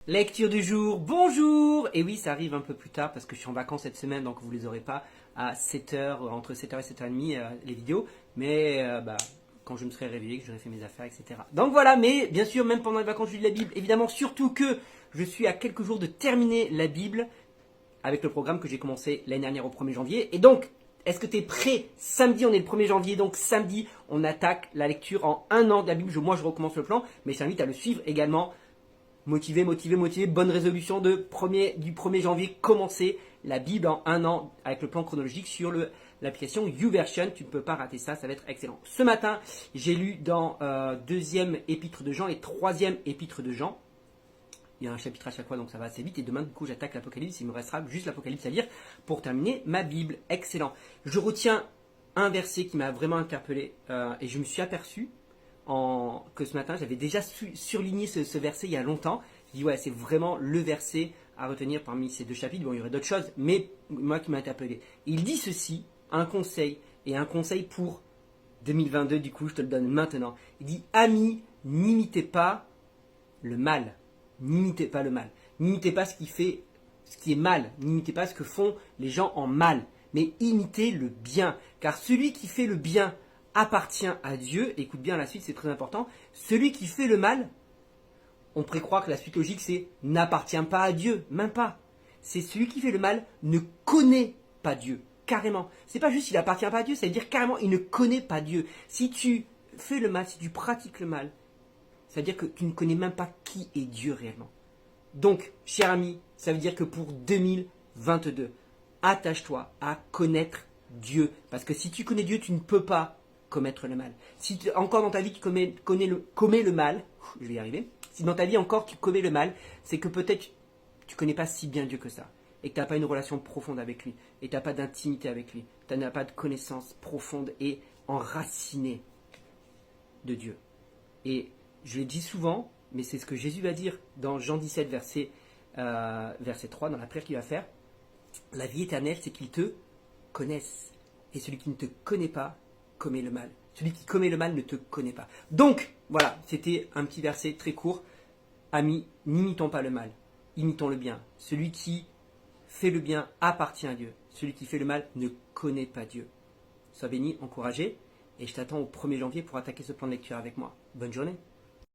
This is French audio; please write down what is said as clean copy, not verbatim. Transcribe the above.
Lecture du jour, bonjour. Et oui, ça arrive un peu plus tard parce que je suis en vacances cette semaine, donc vous ne les aurez pas à 7h, entre 7h et 7h30 les vidéos. Mais quand je me serai réveillé, que j'aurai fait mes affaires, etc. Donc voilà, mais bien sûr, même pendant les vacances, je lis la Bible. Évidemment, surtout que je suis à quelques jours de terminer la Bible avec le programme que j'ai commencé l'année dernière au 1er janvier. Et donc, est-ce que tu es prêt? Samedi, on est le 1er janvier, donc samedi, on attaque la lecture en un an de la Bible. Moi, je recommence le plan, mais je t'invite à le suivre également. Motivé, bonne résolution du 1er janvier, commencer la Bible en un an avec le plan chronologique sur l'application YouVersion. Tu ne peux pas rater ça, ça va être excellent. Ce matin, j'ai lu dans deuxième épître de Jean et troisième épître de Jean. Il y a un chapitre à chaque fois, donc ça va assez vite. Et demain, du coup, j'attaque l'Apocalypse. Il me restera juste l'Apocalypse à lire pour terminer ma Bible. Excellent. Je retiens un verset qui m'a vraiment interpellé et je me suis aperçu que ce matin, j'avais déjà surligné ce verset il y a longtemps. Je dis ouais, c'est vraiment le verset à retenir parmi ces deux chapitres. Bon, il y aurait d'autres choses, mais moi qui m'a interpellé. Il dit ceci, un conseil pour 2022, du coup, je te le donne maintenant. Il dit, amis, n'imitez pas le mal. N'imitez pas le mal. N'imitez pas ce qui est mal. N'imitez pas ce que font les gens en mal. Mais imitez le bien. Car celui qui fait le bien appartient à Dieu. Écoute bien la suite, c'est très important. Celui qui fait le mal, on pourrait croire que la suite logique c'est n'appartient pas à Dieu. Même pas. C'est celui qui fait le mal ne connaît pas Dieu. Carrément. C'est pas juste il appartient pas à Dieu, ça veut dire carrément il ne connaît pas Dieu. Si tu fais le mal, si tu pratiques le mal, ça veut dire que tu ne connais même pas qui est Dieu réellement. Donc, cher ami, ça veut dire que pour 2022, attache-toi à connaître Dieu. Parce que si tu connais Dieu, tu ne peux pas commettre le mal. Si encore dans ta vie tu commets le mal, je vais y arriver. Si dans ta vie encore tu commets le mal, c'est que peut-être tu ne connais pas si bien Dieu que ça. Et que tu n'as pas une relation profonde avec lui. Et tu n'as pas d'intimité avec lui. Tu n'as pas de connaissance profonde et enracinée de Dieu. Et je le dis souvent, mais c'est ce que Jésus va dire dans Jean 17, verset 3, dans la prière qu'il va faire. La vie éternelle, c'est qu'ils te connaissent. Et celui qui ne te connaît pas commet le mal. Celui qui commet le mal ne te connaît pas. Donc, voilà, c'était un petit verset très court. Amis, n'imitons pas le mal, imitons le bien. Celui qui fait le bien appartient à Dieu. Celui qui fait le mal ne connaît pas Dieu. Sois béni, encouragé, et je t'attends au 1er janvier pour attaquer ce plan de lecture avec moi. Bonne journée.